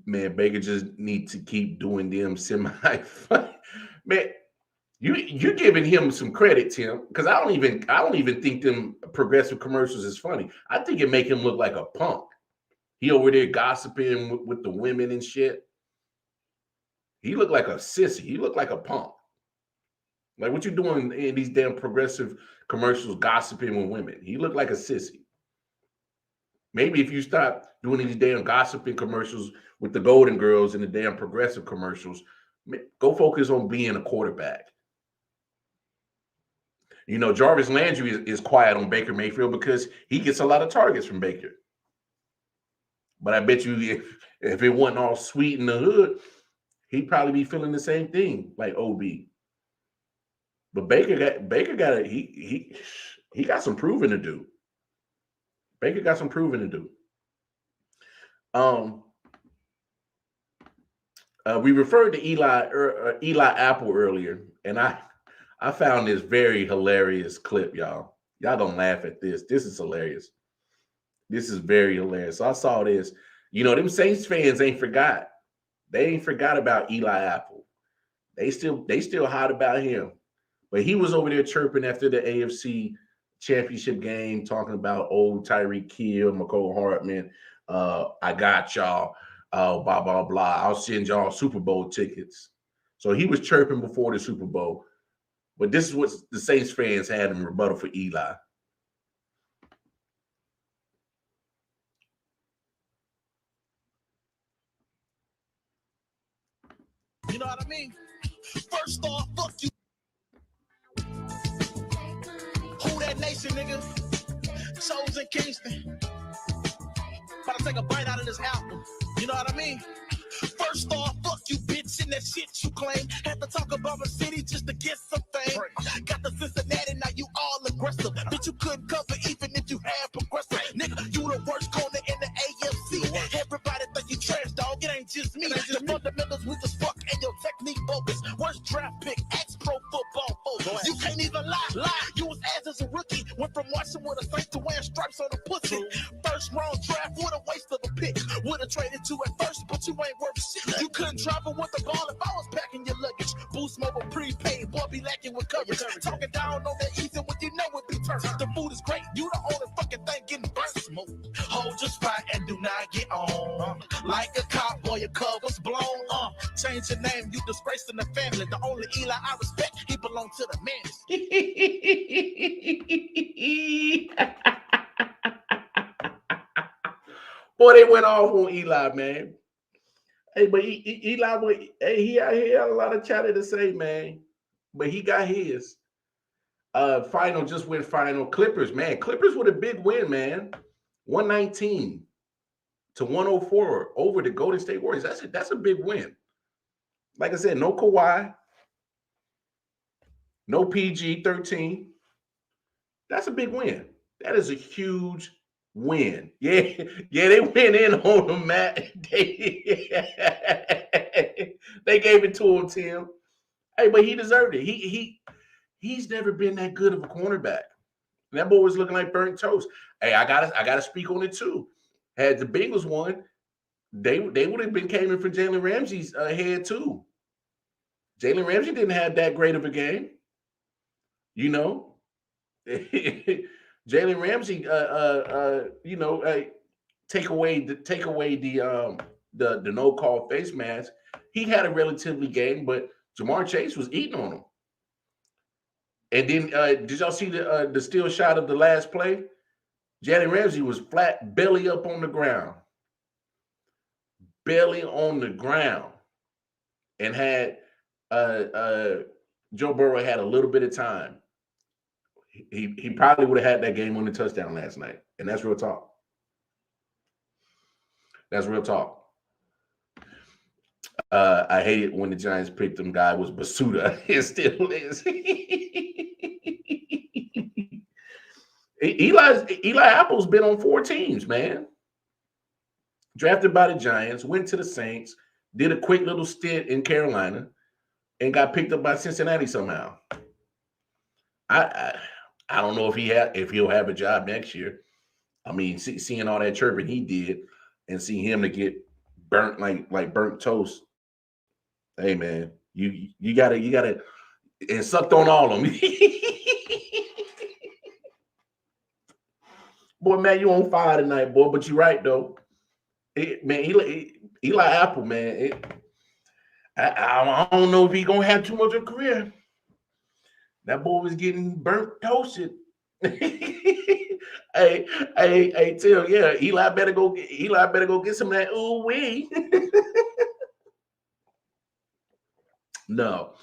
Man, Baker just need to keep doing them semi. Man, you're giving him some credit, Tim, because I don't even think them progressive commercials is funny. I think it make him look like a punk. He over there gossiping with the women and shit. He looked like a sissy. He looked like a punk. Like, what you doing in these damn progressive commercials, gossiping with women? He looked like a sissy. Maybe if you stop doing these damn gossiping commercials with the Golden Girls and the damn progressive commercials, go focus on being a quarterback. You know, Jarvis Landry is quiet on Baker Mayfield because he gets a lot of targets from Baker. But I bet you if it wasn't all sweet in the hood, he'd probably be feeling the same thing like OB. But Baker got some proving to do. Baker got some proving to do. We referred to Eli Apple earlier, and I found this very hilarious clip, y'all. Y'all don't laugh at this. This is hilarious. This is very hilarious. So I saw this. You know, them Saints fans ain't forgot. They ain't forgot about Eli Apple. They still hot about him. But he was over there chirping after the AFC championship game, talking about old Tyreek Hill, McCole Hartman. I got y'all. Blah, blah, blah. I'll send y'all Super Bowl tickets. So he was chirping before the Super Bowl. But this is what the Saints fans had in rebuttal for Eli. You know what I mean? First off, fuck you. Who that nation, nigga? Chosen Kingston. About to take a bite out of this album. You know what I mean? First off, fuck you, bitch, and that shit you claim. Had to talk about my city just to get some fame. Got the Cincinnati, now you all aggressive. Bitch, you couldn't cover even if you had progressive. Nigga, you the worst corner in the AFC. Everybody think you trash, dog. It ain't just me. The fundamentals weak as fuck and your technique bogus. Worst draft pick, ex-pro football folks. You can't even lie. You was ass as a rookie. Went from have traded to at first, but you ain't worth shit. You couldn't travel with the ball if I was packing your luggage. Boost mobile prepaid, boy, be lacking with coverage. Talking down on that ether when you know it be turned. The food is great, you the only fucking thing getting burnt. Smoke. Hold your spot and do not get on. Like a cop, boy, your cover's blown. Change your name, you disgracing the family. The only Eli I respect, he belong to the man. Boy, they went off on Eli, man. Hey, but Eli, he had a lot of chatter to say, man. But he got his. Final just went final. Clippers, man. Clippers with a big win, man. 119 to 104 over the Golden State Warriors. That's a big win. Like I said, no Kawhi, no PG-13. That's a big win. That is a huge win. Yeah, they went in on him, Matt. They gave it to him, Tim. Hey, but he deserved it. He's never been that good of a cornerback. That boy was looking like burnt toast. Hey, I gotta speak on it too. Had the Bengals won, they would have been came in for Jalen Ramsey's head too. Jalen Ramsey didn't have that great of a game, you know. Jalen Ramsey, take away the no call face mask. He had a relatively game, but Jamar Chase was eating on him. And then did y'all see the still shot of the last play? Jalen Ramsey was flat, belly up on the ground. Belly on the ground. And had Joe Burrow had a little bit of time. He probably would have had that game-winning touchdown last night. And that's real talk. That's real talk. I hate it when the Giants picked him. Guy was Basuda. It still is. Eli Apple's been on 4 teams, man. Drafted by the Giants, went to the Saints, did a quick little stint in Carolina, and got picked up by Cincinnati somehow. I don't know if he'll have a job next year. I mean, seeing all that chirping he did, and seeing him to get burnt like burnt toast. Hey man, you gotta and sucked on all of them. Boy, man, you on fire tonight, boy. But you're right though. Eli Apple, man. I don't know if he's gonna have too much of a career. That boy was getting burnt toasted. Hey, Till, yeah, Eli better go get some of that ooh wee. No,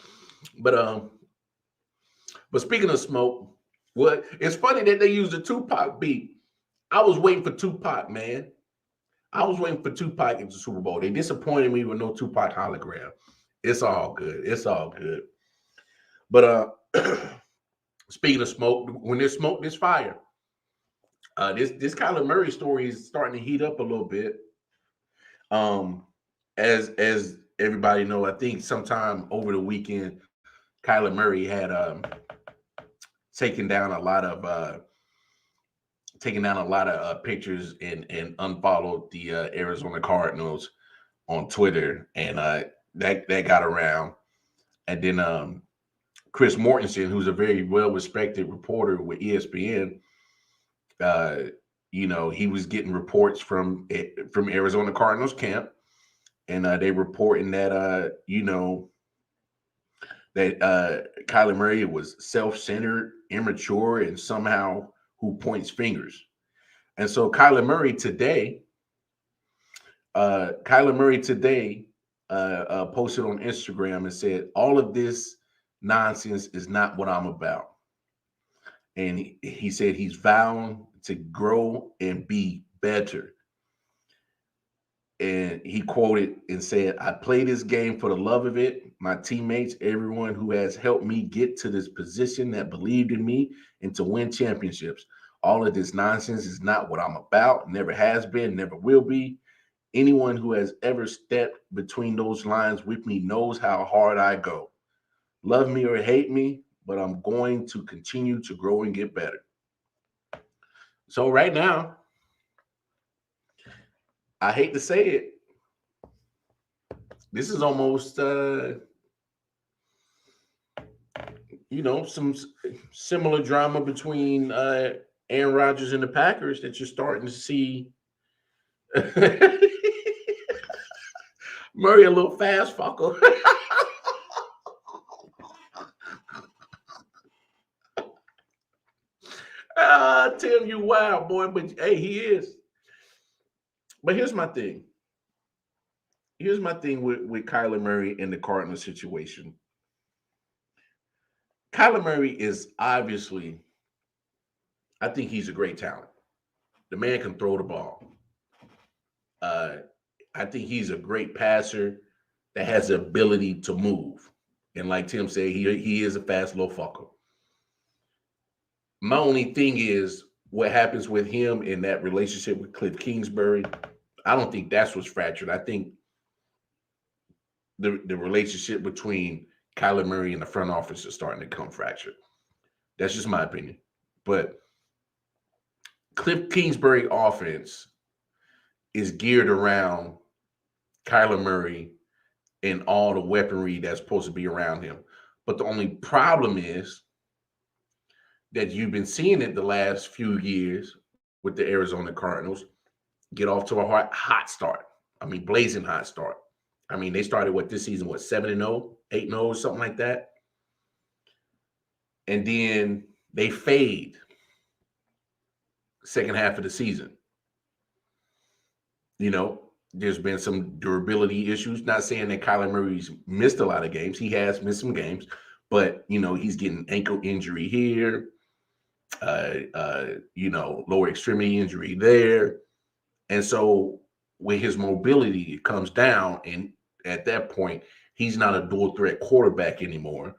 but speaking of smoke, what it's funny that they used a Tupac beat. I was waiting for Tupac, man. I was waiting for Tupac in the Super Bowl. They disappointed me with no Tupac hologram. It's all good. It's all good. But speaking of smoke, when there's smoke, there's fire. This Kyler Murray story is starting to heat up a little bit. As everybody know, I think sometime over the weekend, Kyler Murray had taken down a lot of pictures and unfollowed the Arizona Cardinals on Twitter, and that got around. And then Chris Mortensen, who's a very well-respected reporter with ESPN, he was getting reports from Arizona Cardinals camp, and they reporting that that Kyler Murray was self-centered, immature, and somehow who points fingers. And so Kyler Murray today posted on Instagram and said, all of this nonsense is not what I'm about. And he said he's vowing to grow and be better. And he quoted and said, I play this game for the love of it. My teammates, everyone who has helped me get to this position, that believed in me and to win championships. All of this nonsense is not what I'm about. Never has been, never will be. Anyone who has ever stepped between those lines with me knows how hard I go. Love me or hate me, but I'm going to continue to grow and get better. So right now, I hate to say it. This is almost, some similar drama between Aaron Rodgers and the Packers that you're starting to see. Murray, a little fast fucker. Tim, you wild boy, but hey, he is. But here's my thing. Here's my thing with Kyler Murray and the Cardinals situation. Kyler Murray is obviously, I think he's a great talent. The man can throw the ball. I think he's a great passer that has the ability to move. And like Tim said, he is a fast little fucker. My only thing is what happens with him in that relationship with Cliff Kingsbury. I don't think that's what's fractured. I think the relationship between Kyler Murray and the front office is starting to become fractured. That's just my opinion. But Cliff Kingsbury offense is geared around Kyler Murray and all the weaponry that's supposed to be around him. But the only problem is that you've been seeing it the last few years with the Arizona Cardinals get off to a hot start. I mean, blazing hot start. I mean, they started this season, 7-0, 8-0, something like that. And then they fade second half of the season. There's been some durability issues. Not saying that Kyler Murray's missed a lot of games. He has missed some games, but he's getting ankle injury here, lower extremity injury there. And so when his mobility comes down, and at that point, he's not a dual threat quarterback anymore.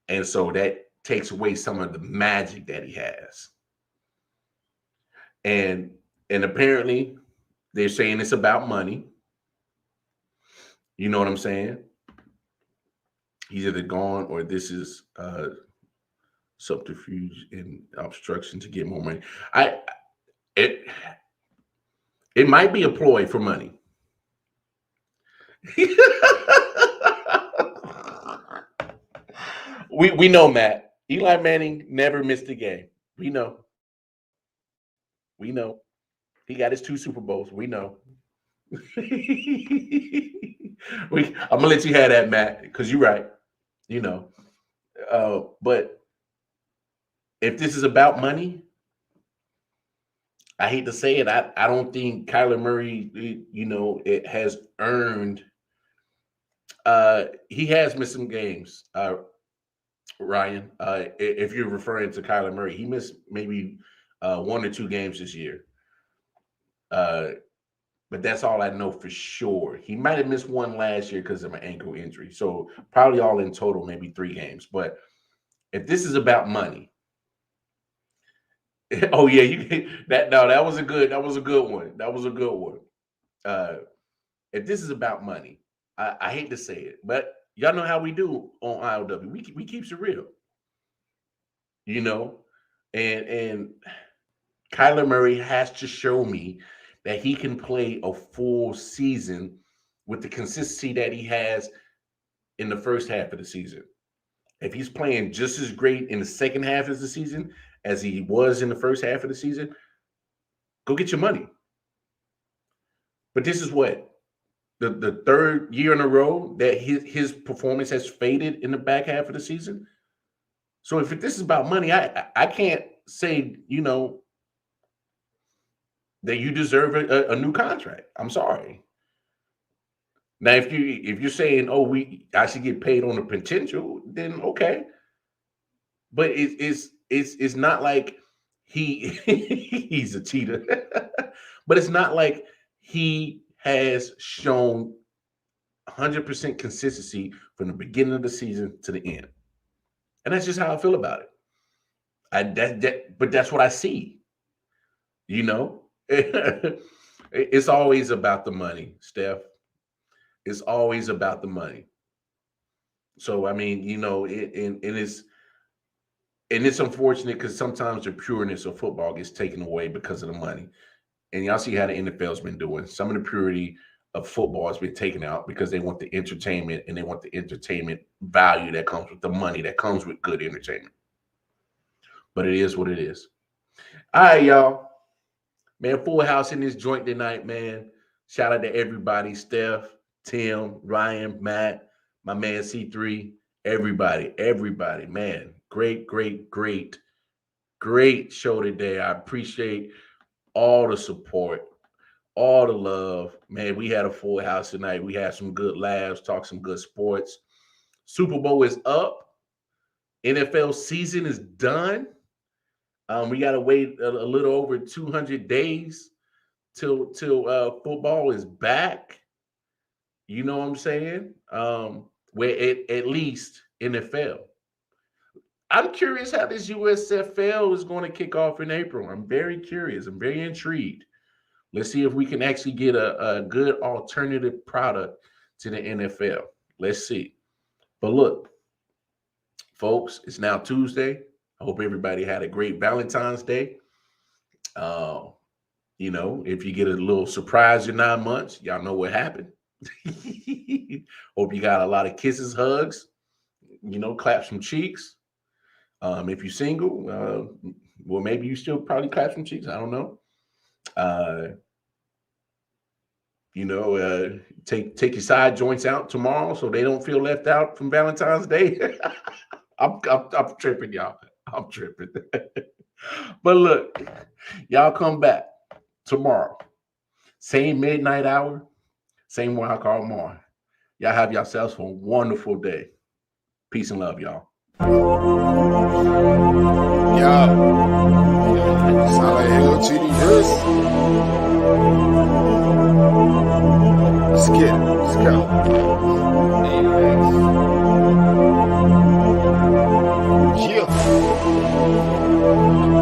And so that takes away some of the magic that he has. And apparently they're saying it's about money. You know what I'm saying? He's either gone or this is subterfuge and obstruction to get more money. It might be a ploy for money. We know, Matt. Eli Manning never missed a game. We know. He got his 2 Super Bowls. We know. I'm gonna let you have that, Matt, because you're right. But if this is about money, I hate to say it, I don't think Kyler Murray, it has earned. He has missed some games, Ryan. If you're referring to Kyler Murray, he missed maybe 1 or 2 games this year. But that's all I know for sure. He might have missed 1 last year because of an ankle injury. So probably all in total, maybe 3 games. But if this is about money, oh yeah, that was a good one. That was a good one. If this is about money, I hate to say it, but y'all know how we do on I.O.W. We keeps it real. And Kyler Murray has to show me that he can play a full season with the consistency that he has in the first half of the season. If he's playing just as great in the second half of the season as he was in the first half of the season, go get your money. But this is what? The 3rd year in a row that his performance has faded in the back half of the season. So if this is about money, I can't say, that you deserve a new contract. I'm sorry. Now, if you're saying, I should get paid on the potential, then okay. But it's not like he's a cheater. But it's not like he has shown 100% consistency from the beginning of the season to the end. And that's just how I feel about it. But that's what I see. It's always about the money, Steph. It's always about the money. So I mean, it's unfortunate because sometimes the pureness of football gets taken away because of the money. And y'all see how the NFL's been doing. Some of the purity of football has been taken out because they want the entertainment and they want the entertainment value that comes with the money that comes with good entertainment. But it is what it is. All right, y'all. Man, full house in this joint tonight, man. Shout out to everybody. Steph, Tim, Ryan, Matt, my man C3, everybody, man. Great show today. I appreciate all the support, all the love. Man, we had a full house tonight. We had some good laughs, talked some good sports. Super Bowl is up. NFL season is done. We got to wait a little over 200 days till football is back. You know what I'm saying? Where at least NFL. I'm curious how this USFL is going to kick off in April. I'm very curious. I'm very intrigued. Let's see if we can actually get a good alternative product to the NFL. Let's see. But look, folks, it's now Tuesday. I hope everybody had a great Valentine's Day. You know, if you get a little surprise in 9 months, y'all know what happened. Hope you got a lot of kisses, hugs, you know, clap some cheeks. If you're single, well, maybe you still probably clap some cheeks. I don't know. You know, take your side joints out tomorrow so they don't feel left out from Valentine's Day. I'm tripping, y'all. I'm tripping. But look, y'all come back tomorrow. Same midnight hour, same one I call tomorrow. Y'all have yourselves a wonderful day. Peace and love, y'all. Yo, sound like Halo TD Hurst. Let's get it. Let's go.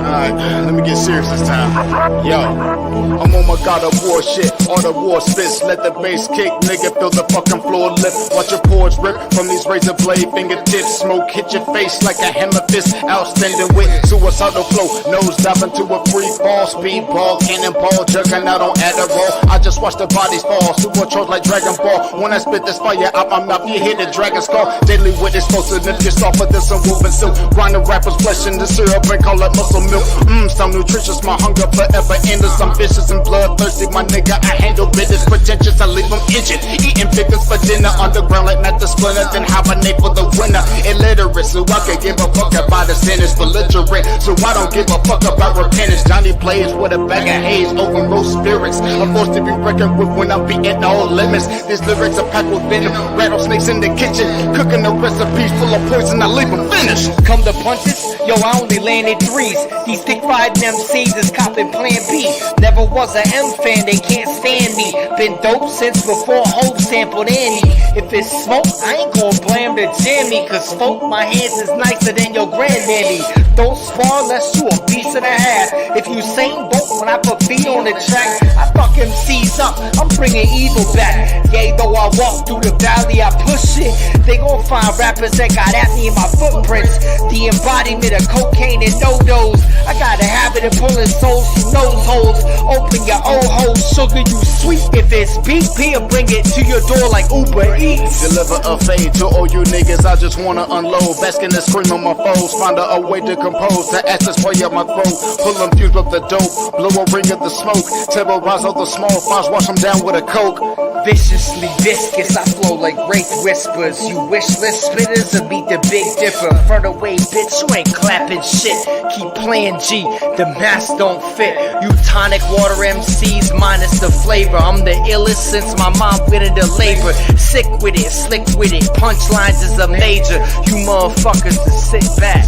Alright, let me get serious this time. Yo, I'm on my God of War shit. All the war spits, let the bass kick. Nigga, feel the fucking floor lift. Watch your pores rip from these razor blade fingertips. Smoke hit your face like a hammer fist. Outstanding with suicidal flow. Nose diving to a free fall. Speedball, cannonball, jerking out on Adderall. I just watch the bodies fall. Supercharged like Dragon Ball. When I spit this fire out my mouth, you hear the dragon skull. Daily with explosiveness, just off of this and woven silk. Grind the rappers flesh in the syrup and call it muscle milk. Some nutritious, my hunger forever endless. I'm vicious and bloodthirsty, my nigga. I handle business pretentious, I leave them injured. Eating pickles for dinner, underground like not the splinter. Then hibernate for the winter. Illiterate, so I can give a fuck about the sentence. Belligerent, so I don't give a fuck about repentance. Johnny plays with a bag of haze over roast spirits. I'm forced to be reckoned with when I'm beating all limits. These lyrics are packed with venom. Rattlesnakes in the kitchen, cooking a recipe full of poison. I leave them finished. Come to punches, yo, I only landed threes. These thick riding MCs is copping plan B. Never was a M fan, they can't stand me. Been dope since before Hope sampled Annie. If it's smoke, I ain't gon' blame the jammy. Cause folk, my hands is nicer than your granddaddy. Don't spar unless you a piece and a half. If you same boat when I put feet on the track, I fuck MCs up, I'm bringing evil back. Yea, though I walk through the valley, I push it. They gon' find rappers that got at me in my footprints. The embodiment of cocaine and no-dos. I got a habit of pulling souls through nose holes. Open your old holes, sugar you sweet. If it's BP, I'll bring it to your door like Uber Eats. Deliver a fade to all you niggas, I just wanna unload. Basking and scream on my foes, find a way to compose. The ashes play up my throat, pull them fuse up the dope. Blow a ring of the smoke, terrorize all the small fires, wash them down with a coke. Viciously viscous, I flow like rape whispers. You wishless spitters will beat the Big Dipper. Front away, bitch, you ain't clapping shit. Keep playing G, the mask don't fit. You tonic water MCs minus the flavor. I'm the illest since my mom went into labor. Sick with it, slick with it, punchlines is a major. You motherfuckers to sit back.